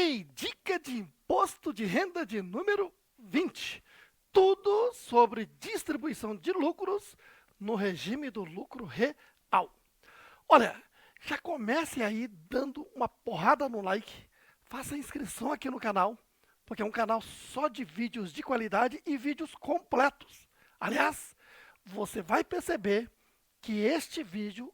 Ei, dica de imposto de renda de número 20. Tudo sobre distribuição de lucros no regime do lucro real. Olha, já comece aí dando uma porrada no like, faça inscrição aqui no canal, porque é um canal só de vídeos de qualidade e vídeos completos. Aliás, você vai perceber que este vídeo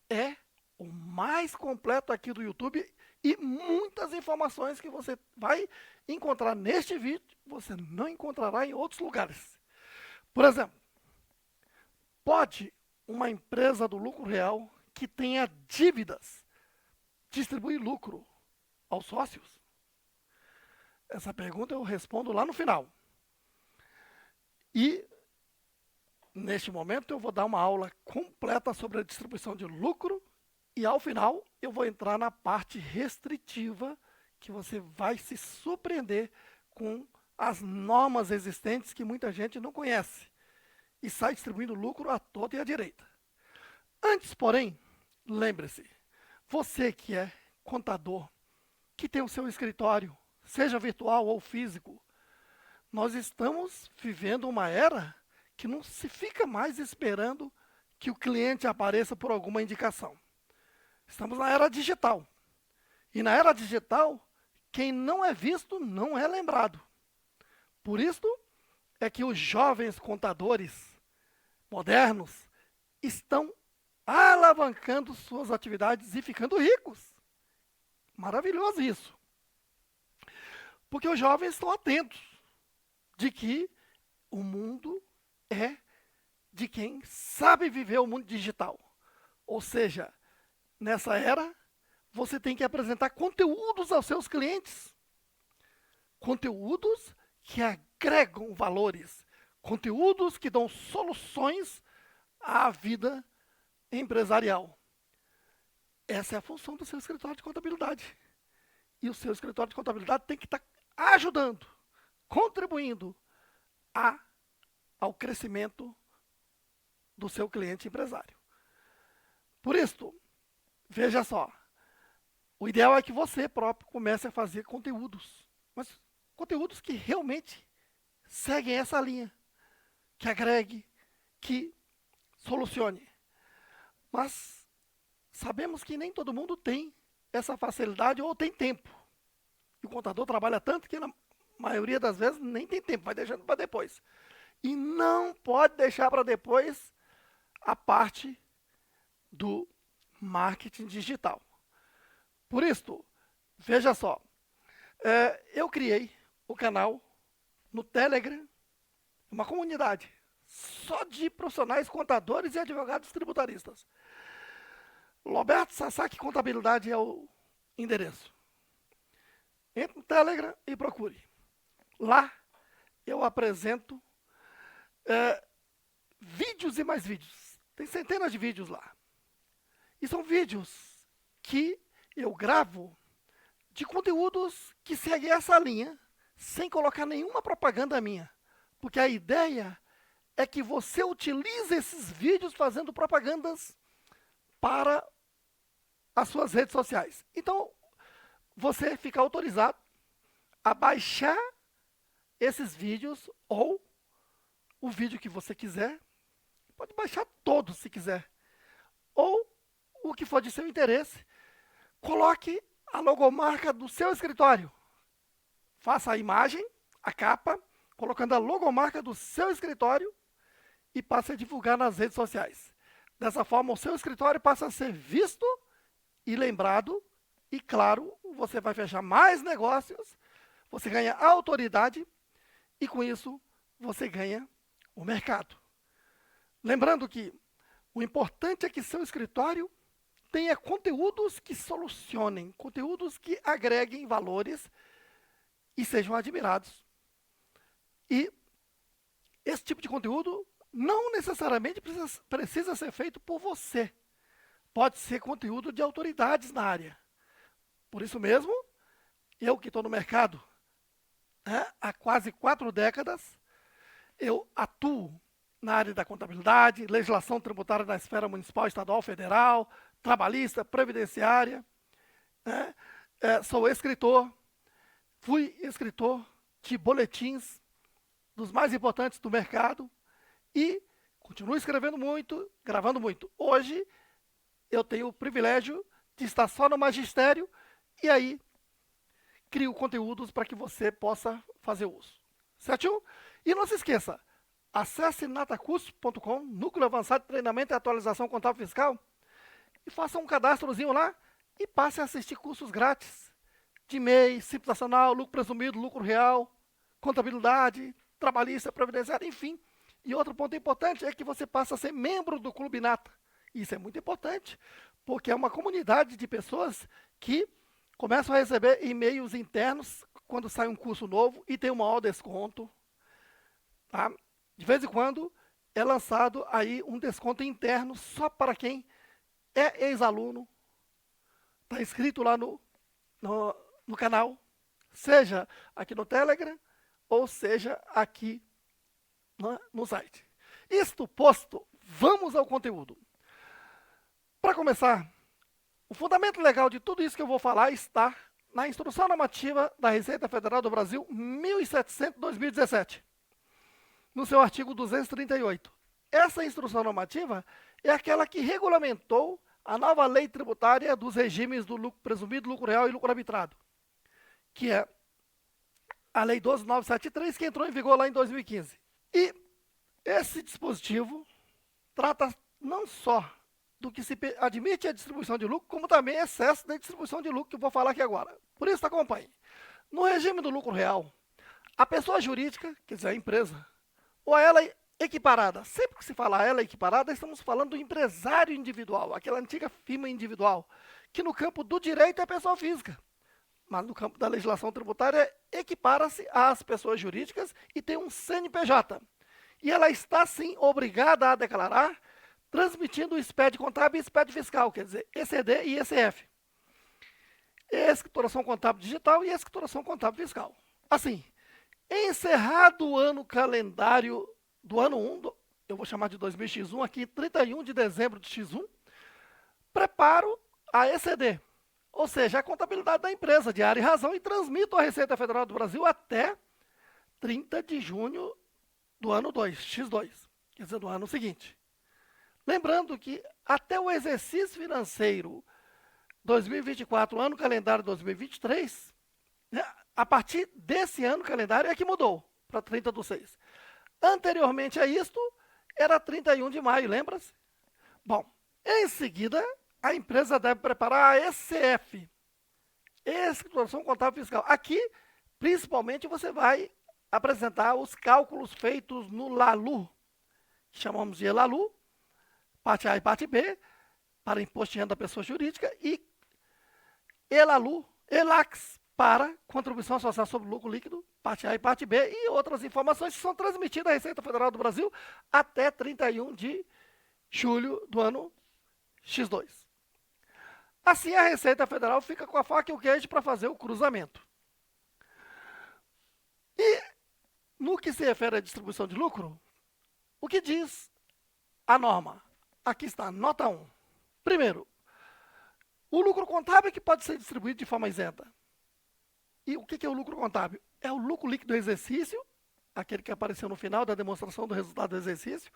é o mais completo aqui do YouTube e muitas informações que você vai encontrar neste vídeo, você não encontrará em outros lugares. Por exemplo, pode uma empresa do lucro real que tenha dívidas distribuir lucro aos sócios? Essa pergunta eu respondo lá no final. E, neste momento, eu vou dar uma aula completa sobre a distribuição de lucro e, ao final, eu vou entrar na parte restritiva, que você vai se surpreender com as normas existentes que muita gente não conhece e sai distribuindo lucro à torta e à direita. Antes, porém, lembre-se, você que é contador, que tem o seu escritório, seja virtual ou físico, nós estamos vivendo uma era que não se fica mais esperando que o cliente apareça por alguma indicação. Estamos na era digital. E na era digital, quem não é visto não é lembrado. Por isso é que os jovens contadores modernos estão alavancando suas atividades e ficando ricos. Maravilhoso isso. Porque os jovens estão atentos de que o mundo é de quem sabe viver o mundo digital. Ou seja, nessa era, você tem que apresentar conteúdos aos seus clientes. Conteúdos que agregam valores. Conteúdos que dão soluções à vida empresarial. Essa é a função do seu escritório de contabilidade. E o seu escritório de contabilidade tem que estar ajudando, contribuindo ao crescimento do seu cliente empresário. Por isso, veja só, o ideal é que você próprio comece a fazer conteúdos, mas conteúdos que realmente seguem essa linha, que agregue, que solucione. Mas sabemos que nem todo mundo tem essa facilidade ou tem tempo. E o contador trabalha tanto que na maioria das vezes nem tem tempo, vai deixando para depois. E não pode deixar para depois a parte do marketing digital. Por isso, veja só, eu criei o canal no Telegram, uma comunidade só de profissionais contadores e advogados tributaristas. Roberto Sasaki Contabilidade é o endereço. Entre no Telegram e procure. Lá eu apresento vídeos e mais vídeos. Tem centenas de vídeos lá. E são vídeos que eu gravo de conteúdos que seguem essa linha, sem colocar nenhuma propaganda minha. Porque a ideia é que você utilize esses vídeos fazendo propagandas para as suas redes sociais. Então, você fica autorizado a baixar esses vídeos ou o vídeo que você quiser. Pode baixar todos se quiser. Ou o que for de seu interesse. Coloque a logomarca do seu escritório. Faça a imagem, a capa, colocando a logomarca do seu escritório e passe a divulgar nas redes sociais. Dessa forma, o seu escritório passa a ser visto e lembrado e, claro, você vai fechar mais negócios, você ganha autoridade e, com isso, você ganha o mercado. Lembrando que o importante é que seu escritório tenha conteúdos que solucionem, conteúdos que agreguem valores e sejam admirados. E esse tipo de conteúdo não necessariamente precisa ser feito por você. Pode ser conteúdo de autoridades na área. Por isso mesmo, eu que estou no mercado há quase 4 décadas, eu atuo na área da contabilidade, legislação tributária na esfera municipal, estadual, federal, trabalhista, previdenciária. Sou escritor, fui escritor de boletins dos mais importantes do mercado e continuo escrevendo muito, gravando muito. Hoje eu tenho o privilégio de estar só no magistério e aí crio conteúdos para que você possa fazer uso. Certo? E não se esqueça, acesse natacurso.com, Núcleo Avançado de Treinamento e Atualização Contábil Fiscal, e faça um cadastrozinho lá e passe a assistir cursos grátis de MEI, Simples Nacional, lucro presumido, lucro real, contabilidade, trabalhista, previdenciária, enfim. E outro ponto importante é que você passa a ser membro do Clube Nata. Isso é muito importante, porque é uma comunidade de pessoas que começam a receber e-mails internos quando sai um curso novo e tem um maior desconto. Tá? De vez em quando é lançado aí um desconto interno só para quem é ex-aluno. Está inscrito lá no canal, seja aqui no Telegram ou seja aqui no site. Isto posto, vamos ao conteúdo. Para começar, o fundamento legal de tudo isso que eu vou falar está na Instrução Normativa da Receita Federal do Brasil 1700/2017, no seu artigo 238. Essa instrução normativa é aquela que regulamentou a nova lei tributária dos regimes do lucro presumido, lucro real e lucro arbitrado, que é a Lei 12.973, que entrou em vigor lá em 2015. E esse dispositivo trata não só do que se admite a distribuição de lucro, como também excesso da distribuição de lucro, que eu vou falar aqui agora. Por isso, acompanhe. No regime do lucro real, a pessoa jurídica, quer dizer, a empresa, ou a ela equiparada, sempre que se fala a ela equiparada, estamos falando do empresário individual, aquela antiga firma individual, que no campo do direito é pessoa física, mas no campo da legislação tributária equipara-se às pessoas jurídicas e tem um CNPJ. E ela está, sim, obrigada a declarar, transmitindo o SPED contábil e SPED fiscal, quer dizer, ECD e ECF. Escrituração contábil digital e escrituração contábil fiscal. Assim, encerrado o ano calendário do ano 1, eu vou chamar de 2000x1 aqui, 31 de dezembro de x1, preparo a ECD, ou seja, a contabilidade da empresa, de área e razão, e transmito à Receita Federal do Brasil até 30 de junho do ano 2, x2, quer dizer, do ano seguinte. Lembrando que até o exercício financeiro 2024, ano calendário 2023, né, a partir desse ano calendário é que mudou para 30/6. Anteriormente a isto, era 31 de maio, lembra-se? Bom, em seguida, a empresa deve preparar a ECF, Escrituração Contábil Fiscal. Aqui, principalmente, você vai apresentar os cálculos feitos no LALU, que chamamos de ELALU, parte A e parte B, para imposto de renda da pessoa jurídica, e ELALU, ELAX, para contribuição social sobre lucro líquido, parte A e parte B, e outras informações que são transmitidas à Receita Federal do Brasil até 31 de julho do ano x2. Assim, a Receita Federal fica com a faca e o queijo para fazer o cruzamento. E, no que se refere à distribuição de lucro, o que diz a norma? Aqui está, nota 1. Primeiro, o lucro contábil é que pode ser distribuído de forma isenta. E o que é o lucro contábil? É o lucro líquido do exercício, aquele que apareceu no final da demonstração do resultado do exercício,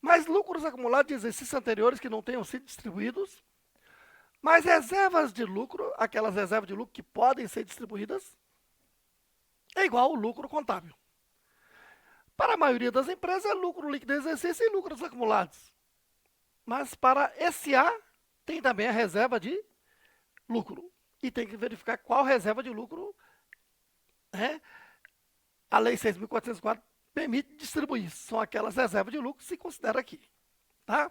mais lucros acumulados de exercícios anteriores que não tenham sido distribuídos, mais reservas de lucro, aquelas reservas de lucro que podem ser distribuídas, é igual ao lucro contábil. Para a maioria das empresas, é lucro líquido do exercício e lucros acumulados. Mas para SA, tem também a reserva de lucro. E tem que verificar qual reserva de lucro a Lei 6.404 permite distribuir. São aquelas reservas de lucro que se considera aqui. Tá?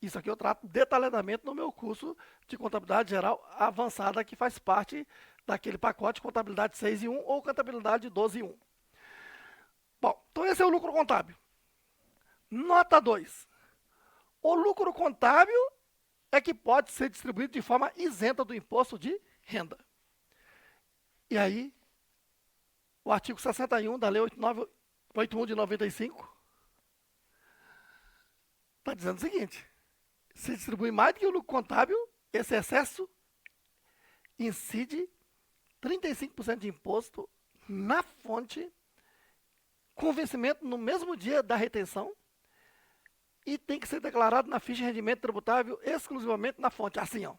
Isso aqui eu trato detalhadamente no meu curso de Contabilidade Geral Avançada, que faz parte daquele pacote Contabilidade 6 em 1 ou Contabilidade 12 em 1. Bom, então esse é o lucro contábil. Nota 2. O lucro contábil é que pode ser distribuído de forma isenta do imposto de renda. E aí, o artigo 61 da Lei 8981 de 95 está dizendo o seguinte: se distribui mais do que o lucro contábil, esse excesso incide 35% de imposto na fonte, com vencimento no mesmo dia da retenção, e tem que ser declarado na ficha de rendimento tributável exclusivamente na fonte. Assim, ó.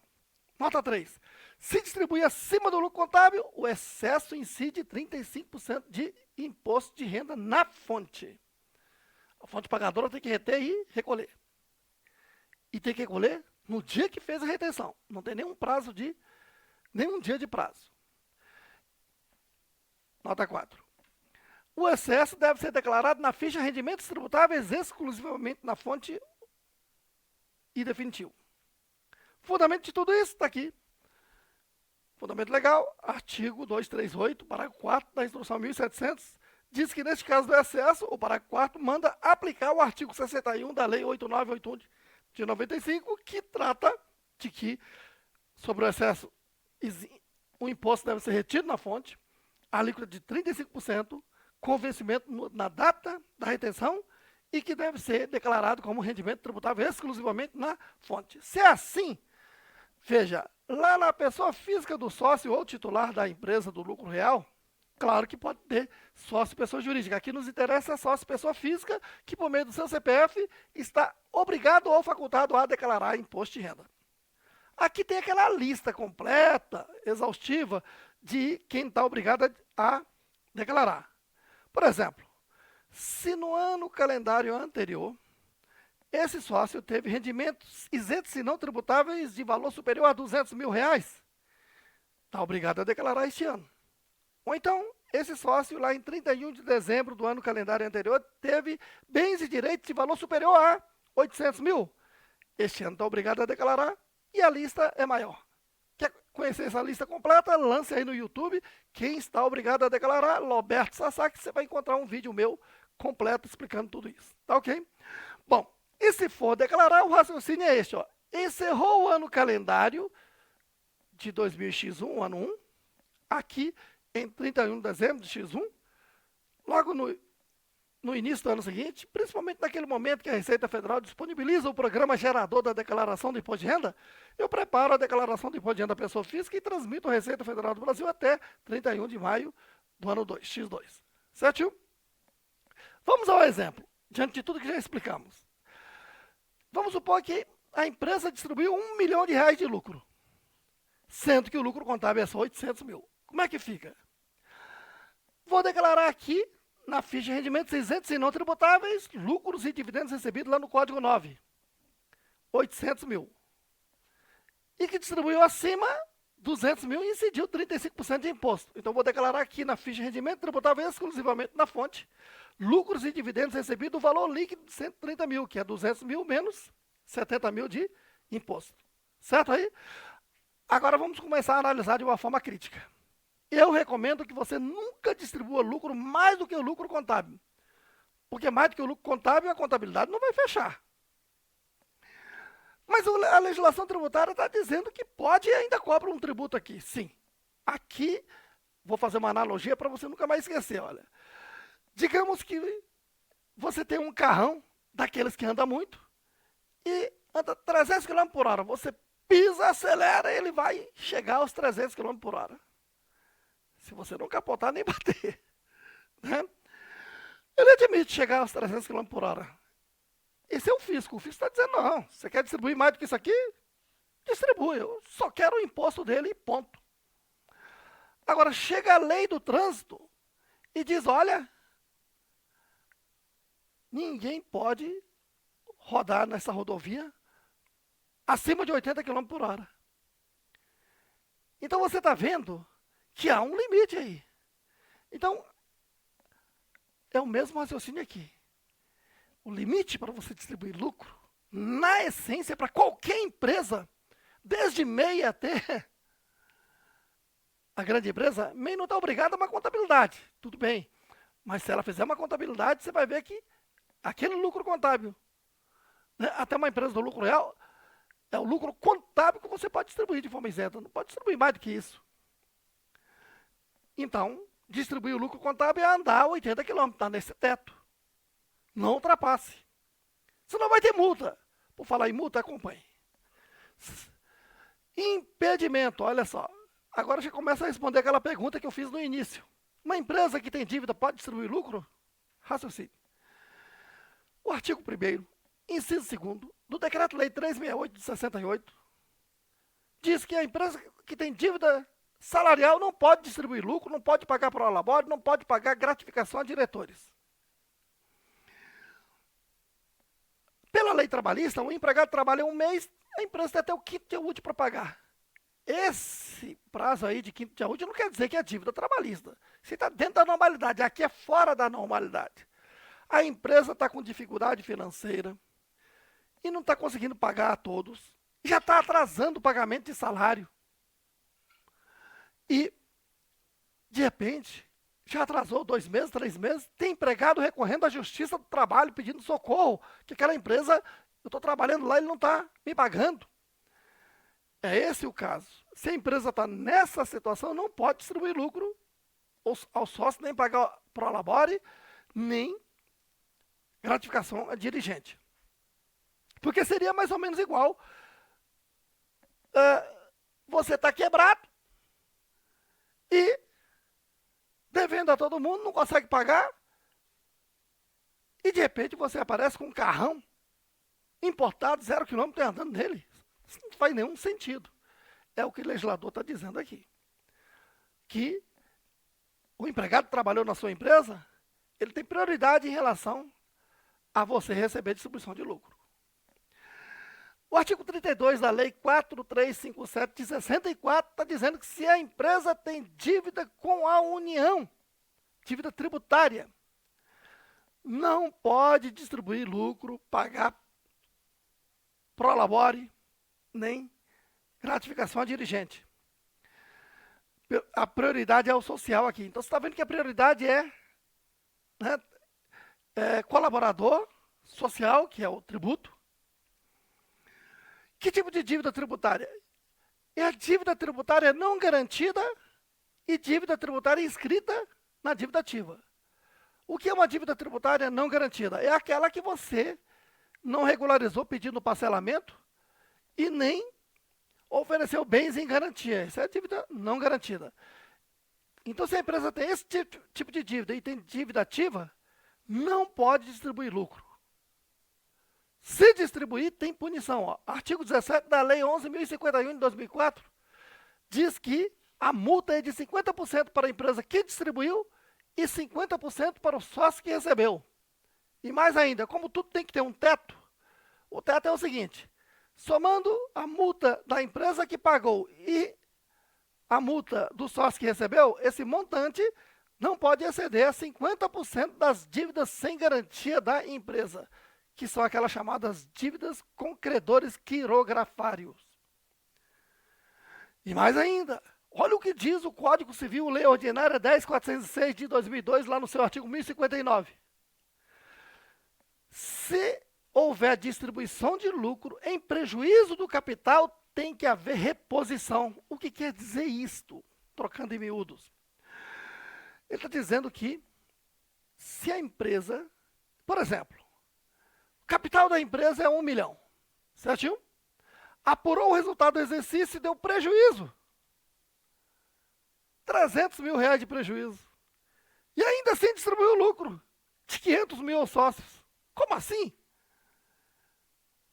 Nota 3. Se distribuir acima do lucro contábil, o excesso incide 35% de imposto de renda na fonte. A fonte pagadora tem que reter e recolher. E tem que recolher no dia que fez a retenção. Não tem nenhum dia de prazo. Nota 4. O excesso deve ser declarado na ficha de rendimentos tributáveis exclusivamente na fonte e definitivo. Fundamento de tudo isso está aqui. Fundamento legal, artigo 238, parágrafo 4 da instrução 1700, diz que neste caso do excesso, o parágrafo 4 manda aplicar o artigo 61 da lei 8981 de 95, que trata de que, sobre o excesso, o imposto deve ser retido na fonte, a alíquota de 35%, com vencimento na data da retenção, e que deve ser declarado como rendimento tributável exclusivamente na fonte. Se é assim, veja, lá na pessoa física do sócio ou titular da empresa do lucro real, claro que pode ter sócio pessoa jurídica. Aqui nos interessa sócio pessoa física, que por meio do seu CPF está obrigado ou facultado a declarar imposto de renda. Aqui tem aquela lista completa, exaustiva, de quem está obrigado a declarar. Por exemplo, se no ano calendário anterior, esse sócio teve rendimentos isentos e não tributáveis de valor superior a R$200 mil, está obrigado a declarar este ano. Ou então, esse sócio lá em 31 de dezembro do ano calendário anterior teve bens e direitos de valor superior a R$800 mil. Este ano está obrigado a declarar e a lista é maior. Quer conhecer essa lista completa? Lance aí no YouTube. Quem está obrigado a declarar, Roberto Sasaki, você vai encontrar um vídeo meu completo explicando tudo isso. Tá ok? Bom, e se for declarar, o raciocínio é este, ó. Encerrou o ano calendário de 2000x1, ano 1, aqui em 31 de dezembro de x1, logo no início do ano seguinte, principalmente naquele momento que a Receita Federal disponibiliza o programa gerador da declaração do imposto de renda, eu preparo a declaração do imposto de renda da pessoa física e transmito à Receita Federal do Brasil até 31 de maio do ano 2, x2. Certo? Vamos ao exemplo, diante de tudo que já explicamos. Vamos supor que a empresa distribuiu R$1 milhão de lucro, sendo que o lucro contábil é só 800 mil. Como é que fica? Vou declarar aqui, na ficha de rendimentos isentos e não tributáveis, lucros e dividendos recebidos lá no Código 9. 800 mil. E que distribuiu acima 200 mil e incidiu 35% de imposto. Então, vou declarar aqui na ficha de rendimento tributável exclusivamente na fonte, lucros e dividendos recebidos, o valor líquido de 130 mil, que é 200 mil menos 70 mil de imposto. Certo aí? Agora, vamos começar a analisar de uma forma crítica. Eu recomendo que você nunca distribua lucro mais do que o lucro contábil. Porque mais do que o lucro contábil, a contabilidade não vai fechar. Mas a legislação tributária está dizendo que pode e ainda cobra um tributo aqui. Sim. Aqui, vou fazer uma analogia para você nunca mais esquecer. Olha, digamos que você tem um carrão daqueles que anda muito e anda 300 km por hora. Você pisa, acelera, ele vai chegar aos 300 km por hora. Se você não capotar nem bater. Né? Ele admite chegar aos 300 km por hora. Esse é o fisco. O fisco está dizendo, não, você quer distribuir mais do que isso aqui? Distribui. Eu só quero o imposto dele e ponto. Agora, chega a lei do trânsito e diz, olha, ninguém pode rodar nessa rodovia acima de 80 km por hora. Então, você está vendo que há um limite aí. Então, é o mesmo raciocínio aqui. O limite para você distribuir lucro, na essência, para qualquer empresa, desde MEI até a grande empresa, MEI não está obrigada a uma contabilidade. Tudo bem. Mas se ela fizer uma contabilidade, você vai ver que aquele lucro contábil, né, até uma empresa do lucro real, é o lucro contábil que você pode distribuir de forma isenta. Não pode distribuir mais do que isso. Então, distribuir o lucro contábil é andar 80 km, está nesse teto. Não ultrapasse. Senão vai ter multa. Por falar em multa, acompanhe. Impedimento, olha só. Agora já começa a responder aquela pergunta que eu fiz no início. Uma empresa que tem dívida pode distribuir lucro? Raciocínio. O artigo 1º, inciso 2º, do Decreto-Lei 368 de 68, diz que a empresa que tem dívida salarial não pode distribuir lucro, não pode pagar prolabore, não pode pagar gratificação a diretores. Pela lei trabalhista, o empregado trabalha um mês, a empresa tem até o 5º dia útil para pagar. Esse prazo aí de 5º dia útil não quer dizer que é dívida trabalhista. Você está dentro da normalidade, aqui é fora da normalidade. A empresa está com dificuldade financeira e não está conseguindo pagar a todos. Já está atrasando o pagamento de salário. E, de repente, já atrasou 2 meses, 3 meses, tem empregado recorrendo à Justiça do Trabalho, pedindo socorro, que aquela empresa, eu estou trabalhando lá, ele não está me pagando. É esse o caso. Se a empresa está nessa situação, não pode distribuir lucro ao sócio, nem pagar prolabore, nem gratificação a dirigente. Porque seria mais ou menos igual. Você está quebrado e devendo a todo mundo, não consegue pagar, e de repente você aparece com um carrão importado, 0 km, andando nele. Isso não faz nenhum sentido. É o que o legislador está dizendo aqui. Que o empregado que trabalhou na sua empresa, ele tem prioridade em relação a você receber distribuição de lucro. O artigo 32 da Lei 4357 de 64 está dizendo que se a empresa tem dívida com a União, dívida tributária, não pode distribuir lucro, pagar prolabore, nem gratificação a dirigente. A prioridade é o social aqui. Então, você está vendo que a prioridade é colaborador social, que é o tributo. Que tipo de dívida tributária? É a dívida tributária não garantida e dívida tributária inscrita na dívida ativa. O que é uma dívida tributária não garantida? É aquela que você não regularizou pedindo parcelamento e nem ofereceu bens em garantia. Essa é a dívida não garantida. Então, se a empresa tem esse tipo de dívida e tem dívida ativa, não pode distribuir lucro. Se distribuir, tem punição. Ó. Artigo 17 da Lei 11.051 de 2004 diz que a multa é de 50% para a empresa que distribuiu e 50% para o sócio que recebeu. E mais ainda, como tudo tem que ter um teto, o teto é o seguinte: somando a multa da empresa que pagou e a multa do sócio que recebeu, esse montante não pode exceder a 50% das dívidas sem garantia da empresa, que são aquelas chamadas dívidas com credores quirografários. E mais ainda, olha o que diz o Código Civil, Lei Ordinária 10.406 de 2002, lá no seu artigo 1059. Se houver distribuição de lucro em prejuízo do capital, tem que haver reposição. O que quer dizer isto? Trocando em miúdos. Ele está dizendo que se a empresa, por exemplo, o capital da empresa é 1 milhão, certinho? Apurou o resultado do exercício e deu prejuízo. 300 mil reais de prejuízo. E ainda assim distribuiu o lucro de 500 mil aos sócios. Como assim?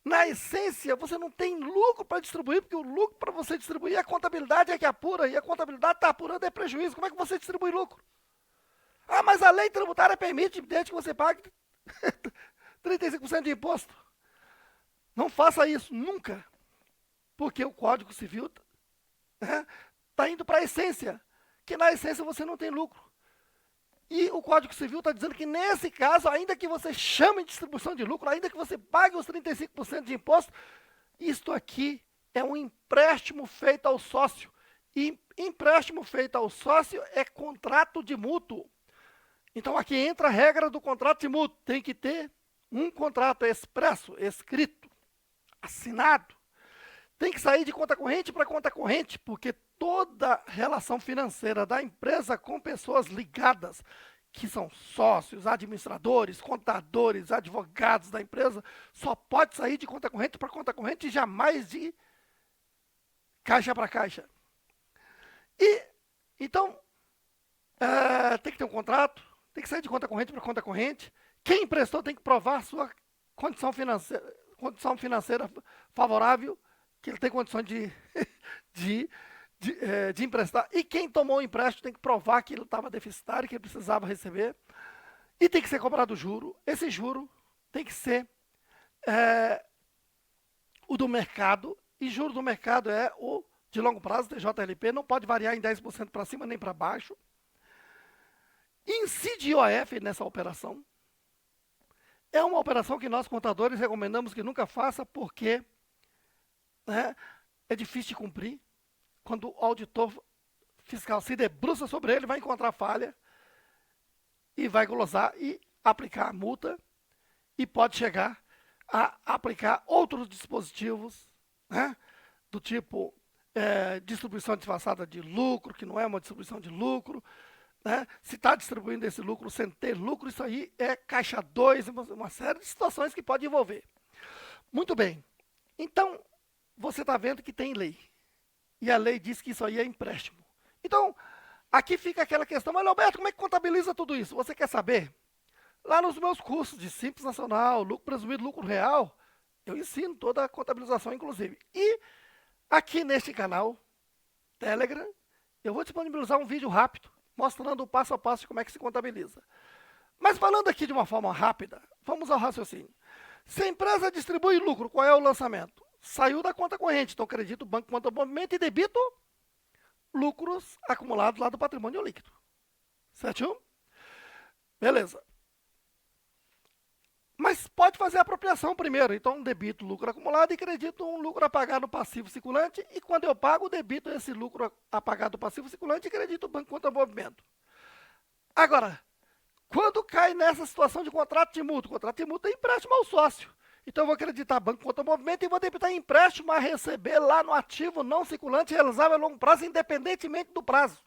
Na essência, você não tem lucro para distribuir, porque o lucro para você distribuir, a contabilidade é que apura, e a contabilidade está apurando é prejuízo. Como é que você distribui lucro? Ah, mas a lei tributária permite, desde que você pague 35% de imposto. Não faça isso, nunca. Porque o Código Civil está indo para a essência, que na essência você não tem lucro. E o Código Civil está dizendo que nesse caso, ainda que você chame de distribuição de lucro, ainda que você pague os 35% de imposto, isto aqui é um empréstimo feito ao sócio. E empréstimo feito ao sócio é contrato de mútuo. Então aqui entra a regra do contrato de mútuo. Tem que ter um contrato expresso, escrito, assinado. Tem que sair de conta corrente para conta corrente, porque toda relação financeira da empresa com pessoas ligadas, que são sócios, administradores, contadores, advogados da empresa, só pode sair de conta corrente para conta corrente e jamais de caixa para caixa. E, então, tem que ter um contrato, tem que sair de conta corrente para conta corrente. Quem emprestou tem que provar sua condição financeira favorável, que ele tem condições de emprestar. E quem tomou o empréstimo tem que provar que ele estava deficitário, que ele precisava receber. E tem que ser cobrado juro. Esse juro tem que ser o do mercado. E juro do mercado é o de longo prazo, TJLP, não pode variar em 10% para cima nem para baixo. Incide IOF nessa operação. É uma operação que nós, contadores, recomendamos que nunca faça, porque é difícil de cumprir. Quando o auditor fiscal se debruça sobre ele, vai encontrar falha e vai glosar e aplicar a multa, e pode chegar a aplicar outros dispositivos, do tipo distribuição disfarçada de lucro, que não é uma distribuição de lucro. Se está distribuindo esse lucro sem ter lucro, isso aí é caixa 2, uma série de situações que pode envolver. Muito bem. Então, você está vendo que tem lei. E a lei diz que isso aí é empréstimo. Então, aqui fica aquela questão, mas Alberto, como é que contabiliza tudo isso? Você quer saber? Lá nos meus cursos de Simples Nacional, lucro presumido, lucro real, eu ensino toda a contabilização, inclusive. E aqui neste canal, Telegram, eu vou disponibilizar um vídeo rápido, mostrando o passo a passo de como é que se contabiliza. Mas falando aqui de uma forma rápida, vamos ao raciocínio. Se a empresa distribui lucro, qual é o lançamento? Saiu da conta corrente, então credito, banco, conta movimento e debito lucros acumulados lá do patrimônio líquido. Certinho? Beleza. Mas pode fazer a apropriação primeiro. Então, debito lucro acumulado e credito um lucro a pagar no passivo circulante. E quando eu pago, debito esse lucro a pagar do passivo circulante e credito o banco conta movimento. Agora, quando cai nessa situação de contrato de multa é empréstimo ao sócio. Então, eu vou acreditar banco conta movimento e vou debitar empréstimo a receber lá no ativo não circulante realizável a longo prazo, independentemente do prazo.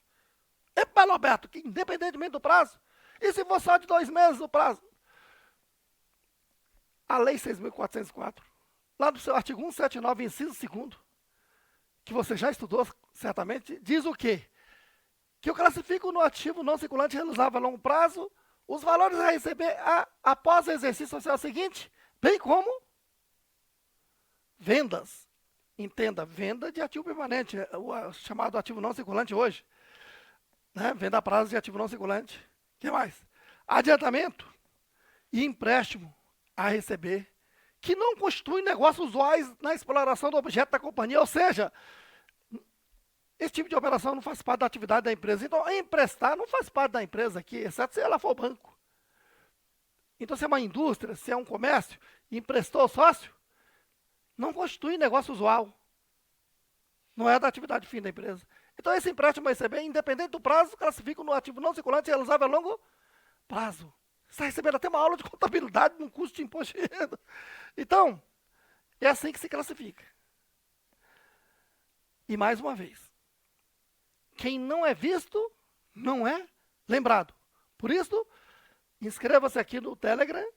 Epa, Roberto, que independentemente do prazo? E se for só de 2 meses o prazo? A Lei 6.404, lá do seu artigo 179, inciso 2º, que você já estudou certamente, diz o quê? Que eu classifico no ativo não circulante realizável a longo prazo os valores a receber após o exercício social seguinte, bem como vendas. Entenda, venda de ativo permanente, o chamado ativo não circulante hoje. Venda a prazo de ativo não circulante. O que mais? Adiantamento e empréstimo a receber, que não constituem negócios usuais na exploração do objeto da companhia, ou seja, esse tipo de operação não faz parte da atividade da empresa. Então, emprestar não faz parte da empresa aqui, exceto se ela for banco. Então, se é uma indústria, se é um comércio, e emprestou ao sócio, não constitui negócio usual. Não é da atividade fim da empresa. Então, esse empréstimo a receber, independente do prazo, classifica no ativo não circulante realizável a longo prazo. Você está recebendo até uma aula de contabilidade num curso de imposto de renda. Então, é assim que se classifica. E mais uma vez, quem não é visto, não é lembrado. Por isso, inscreva-se aqui no Telegram,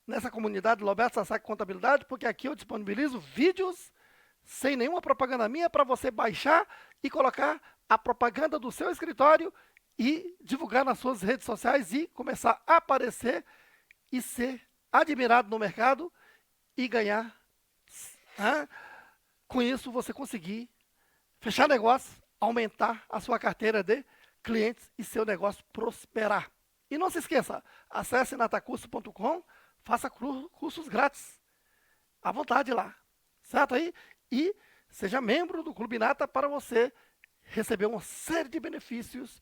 nessa comunidade Roberto Sasaki Contabilidade, porque aqui eu disponibilizo vídeos sem nenhuma propaganda minha para você baixar e colocar a propaganda do seu escritório e divulgar nas suas redes sociais e começar a aparecer e ser admirado no mercado e ganhar. Com isso, você conseguir fechar negócio, aumentar a sua carteira de clientes e seu negócio prosperar. E não se esqueça, acesse natacurso.com, faça cursos grátis, à vontade lá, certo aí? E seja membro do Clube Nata para você receber uma série de benefícios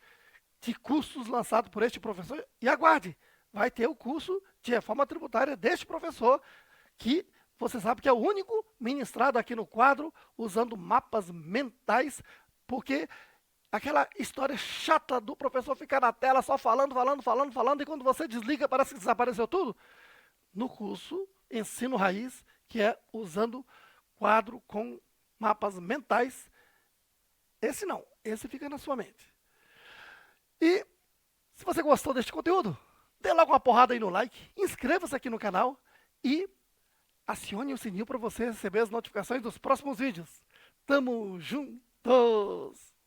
de cursos lançados por este professor. E aguarde, vai ter o curso de reforma tributária deste professor, que você sabe que é o único ministrado aqui no quadro, usando mapas mentais, porque aquela história chata do professor ficar na tela só falando, e quando você desliga parece que desapareceu tudo. No curso Ensino Raiz, que é usando quadro com mapas mentais, esse não, esse fica na sua mente. E se você gostou deste conteúdo, dê logo uma porrada aí no like, inscreva-se aqui no canal e acione o sininho para você receber as notificações dos próximos vídeos. Tamo juntos!